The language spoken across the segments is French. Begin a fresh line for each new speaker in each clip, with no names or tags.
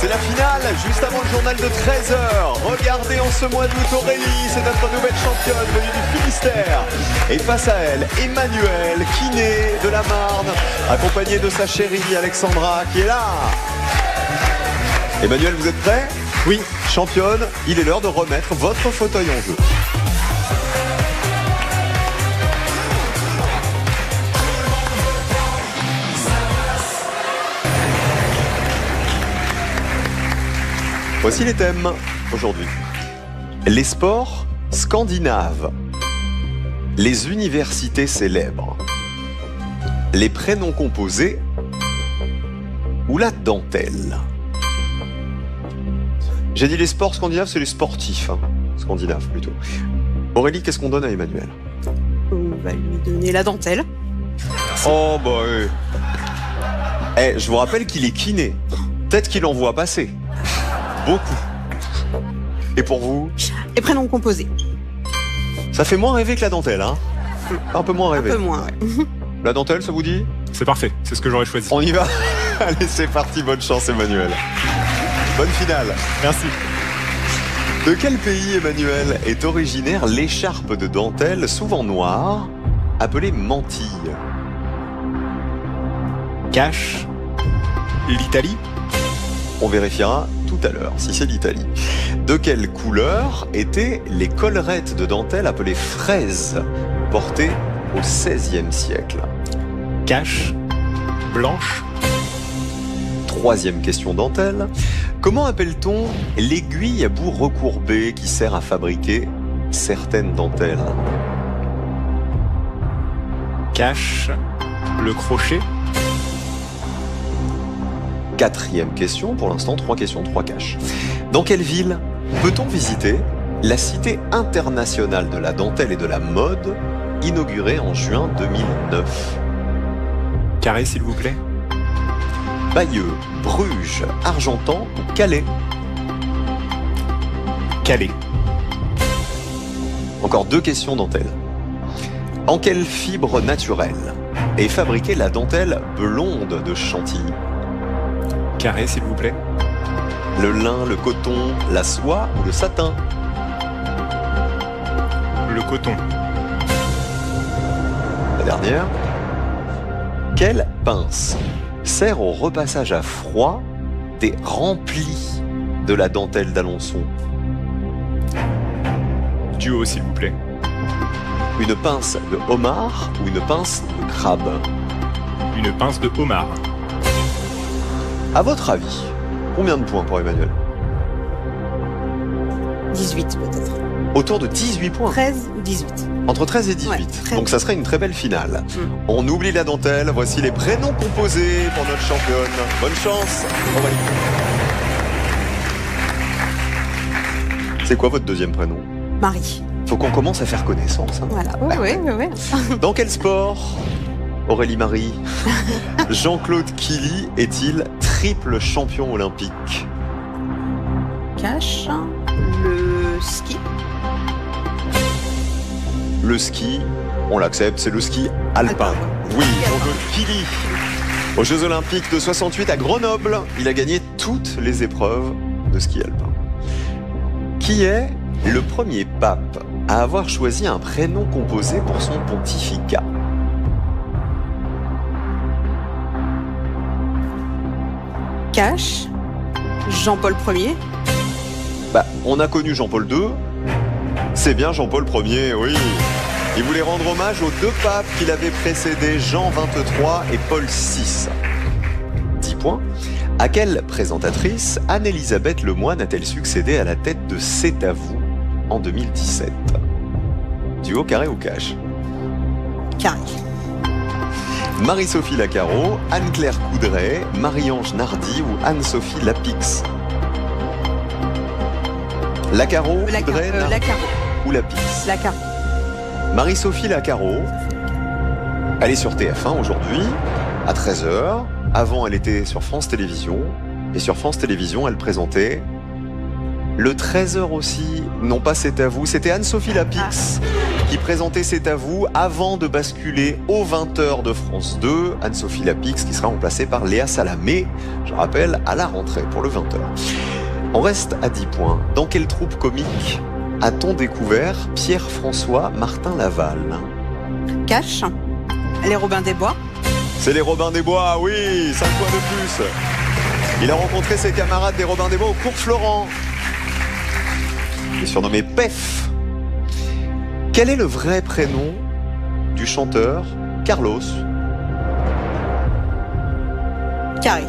C'est la finale, juste avant le journal de 13h. Regardez en ce mois d'août Aurélie, c'est notre nouvelle championne venue du Finistère. Et face à elle, Emmanuel, kiné de la Marne, accompagnée de sa chérie Alexandra qui est là. Emmanuel, vous êtes prêt?
Oui.
Championne, il est l'heure de remettre votre fauteuil en jeu. Voici les thèmes aujourd'hui. Les sports scandinaves, les universités célèbres, les prénoms composés ou la dentelle. J'ai dit les sports scandinaves, c'est les sportifs, scandinaves plutôt. Aurélie, qu'est-ce qu'on donne à Emmanuel?
On va lui donner la dentelle.
Oh bah je vous rappelle qu'il est kiné. Peut-être qu'il en voit passer. Beaucoup. Et pour vous?
Et prénom composé.
Ça fait moins rêver que la dentelle, hein? Un peu moins rêver.
Un peu moins, ouais.
La dentelle, ça vous dit?
C'est parfait, c'est ce que j'aurais choisi.
On y va. Allez, c'est parti, bonne chance Emmanuel. Bonne finale.
Merci.
De quel pays, Emmanuel, est originaire l'écharpe de dentelle, souvent noire, appelée mantille?
Cache. L'Italie.
On vérifiera tout à l'heure si c'est l'Italie. De quelle couleur étaient les collerettes de dentelle appelées fraises, portées au XVIe siècle?
Cache. Blanche.
Troisième question dentelle. Comment appelle-t-on l'aiguille à bout recourbé qui sert à fabriquer certaines dentelles?
Cache. Le crochet.
Quatrième question, pour l'instant 3 questions, 3 caches. Dans quelle ville peut-on visiter la Cité internationale de la dentelle et de la mode, inaugurée en juin 2009?
Carré, s'il vous plaît.
Bayeux, Bruges, Argentan ou Calais?
Calais.
Encore 2 questions dentelle. En quelle fibre naturelle est fabriquée la dentelle blonde de Chantilly?
Carré, s'il vous plaît.
Le lin, le coton, la soie ou le satin?
Le coton.
La dernière. Quelle pince sert au repassage à froid des remplis de la dentelle d'Alençon?
Duo, s'il vous plaît.
Une pince de homard ou une pince de crabe?
Une pince de homard.
À votre avis, combien de points pour Emmanuel?
18 peut-être.
Autour de 18 points.
13 ou 18.
Entre 13 et 18.
Ouais, 13.
Donc ça serait une très belle finale. On oublie la dentelle. Voici les prénoms composés pour notre championne. Bonne chance, Aurélie. C'est quoi votre deuxième prénom?
Marie.
Faut qu'on commence à faire connaissance.
Voilà. Ouais.
Dans quel sport, Aurélie Marie, Jean-Claude Killy est-il triple champion olympique?
Cache. Le ski.
Le ski, on l'accepte, c'est le ski alpin. Oui, Jean-Claude Killy. Aux Jeux Olympiques de 68 à Grenoble, il a gagné toutes les épreuves de ski alpin. Qui est le premier pape à avoir choisi un prénom composé pour son pontificat?
Cache. Jean-Paul Ier.
On a connu Jean-Paul II. C'est bien Jean-Paul Ier, oui. Il voulait rendre hommage aux 2 papes qui l'avaient précédé, Jean XXIII et Paul VI. 10 points. À quelle présentatrice Anne-Elisabeth Lemoine a-t-elle succédé à la tête de C'est à vous en 2017? Duo, carré ou cache?
Carré.
Marie-Sophie Lacaro, Anne-Claire Coudray, Marie-Ange Nardi ou Anne-Sophie Lapix? Lacaro, Coudray,
Lacaro.
ou Lapix?
Lacaro.
Marie-Sophie Lacaro, elle est sur TF1 aujourd'hui, à 13h. Avant, elle était sur France Télévisions. Et sur France Télévisions, elle présentait Le 13h aussi, non pas C'est à vous, c'était Anne-Sophie Lapix qui présentait C'est à vous avant de basculer aux 20h de France 2. Anne-Sophie Lapix qui sera remplacée par Léa Salamé, je rappelle, à la rentrée pour le 20h. On reste à 10 points. Dans quelle troupe comique a-t-on découvert Pierre-François Martin Laval?
Cash. Les Robins des Bois.
C'est les Robins des Bois, oui, 5 points de plus. Il a rencontré ses camarades des Robins des Bois au cours Florent. Il est surnommé PEF. Quel est le vrai prénom du chanteur Carlos?
Carré.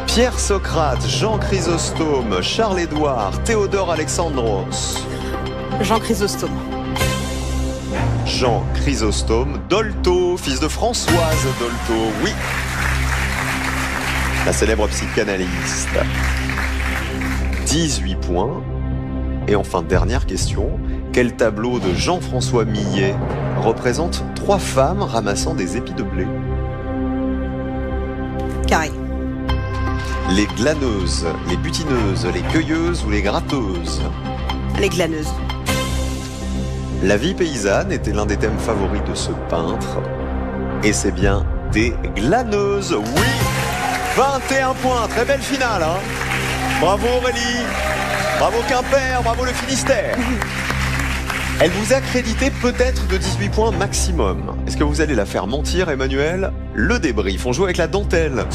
Pierre Socrate, Jean Chrysostome, Charles-Édouard, Théodore Alexandros.
Jean Chrysostome.
Jean Chrysostome, Dolto, fils de Françoise Dolto, oui. La célèbre psychanalyste. 18 points. Et enfin, dernière question. Quel tableau de Jean-François Millet représente 3 femmes ramassant des épis de blé?
Carré.
Les glaneuses, les butineuses, les cueilleuses ou les gratteuses?
Les Glaneuses.
La vie paysanne était l'un des thèmes favoris de ce peintre. Et c'est bien des glaneuses, oui. 21 points, très belle finale, hein. Bravo Aurélie, bravo Quimper, bravo le Finistère. Elle vous a crédité peut-être de 18 points maximum. Est-ce que vous allez la faire mentir, Emmanuel? Le débrief, on joue avec la dentelle.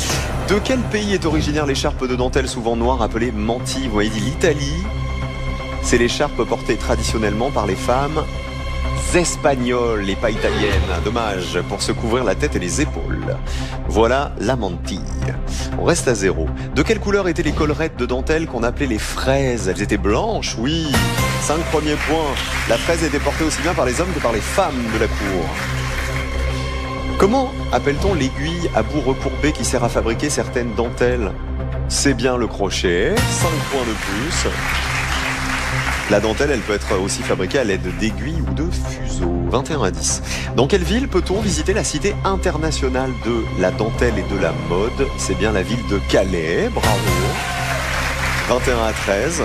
De quel pays est originaire l'écharpe de dentelle souvent noire appelée mantille? Vous m'avez dit l'Italie. C'est l'écharpe portée traditionnellement par les femmes espagnoles et pas italiennes. Dommage, pour se couvrir la tête et les épaules. Voilà la mantille. On reste à 0. De quelle couleur étaient les collerettes de dentelle qu'on appelait les fraises? Elles étaient blanches, oui. 5 premiers points. La fraise était portée aussi bien par les hommes que par les femmes de la cour. Comment appelle-t-on l'aiguille à bout recourbé qui sert à fabriquer certaines dentelles? C'est bien le crochet. 5 points de plus. La dentelle, elle peut être aussi fabriquée à l'aide d'aiguilles ou de fuseaux. 21 à 10. Dans quelle ville peut-on visiter la cité internationale de la dentelle et de la mode? C'est bien la ville de Calais. Bravo. 21 à 13.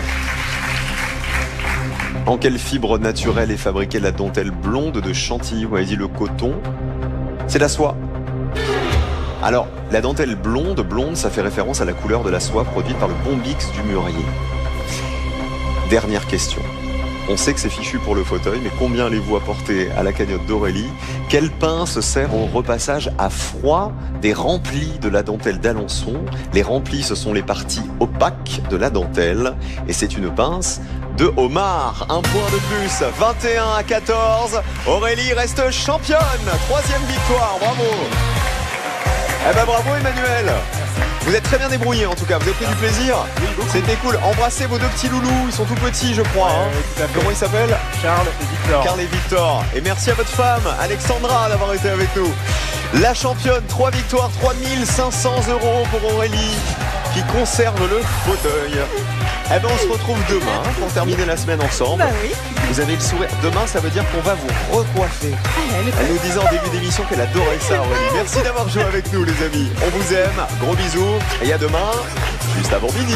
En quelle fibre naturelle est fabriquée la dentelle blonde de Chantilly? Vous avez dit le coton. C'est la soie. Alors, la dentelle blonde, ça fait référence à la couleur de la soie produite par le bombix du mûrier. Dernière question. On sait que c'est fichu pour le fauteuil, mais combien allez-vous apporter à la cagnotte d'Aurélie? Quelle pince sert au repassage à froid des remplis de la dentelle d'Alençon? Les remplis, ce sont les parties opaques de la dentelle. Et c'est une pince de homard. 1 point de plus. 21 à 14. Aurélie reste championne. 3e victoire. Bravo. Eh ben bravo Emmanuel. Vous êtes très bien débrouillé en tout cas, vous avez pris du plaisir. C'était cool. Embrassez vos 2 petits loulous, ils sont tout petits je crois. Hein. Comment ils s'appellent?
Charles et Victor.
Carl et Victor. Et merci à votre femme, Alexandra, d'avoir été avec nous. La championne, 3 victoires, 3500 € pour Aurélie, qui conserve le fauteuil. Eh ben on se retrouve demain pour terminer la semaine ensemble.
Bah oui.
Vous avez le sourire. Demain, ça veut dire qu'on va vous recoiffer. Elle nous disait en début d'émission qu'elle adorait ça, Aurélie. Merci d'avoir joué avec nous, les amis. On vous aime. Gros bisous. Et à demain, juste avant midi.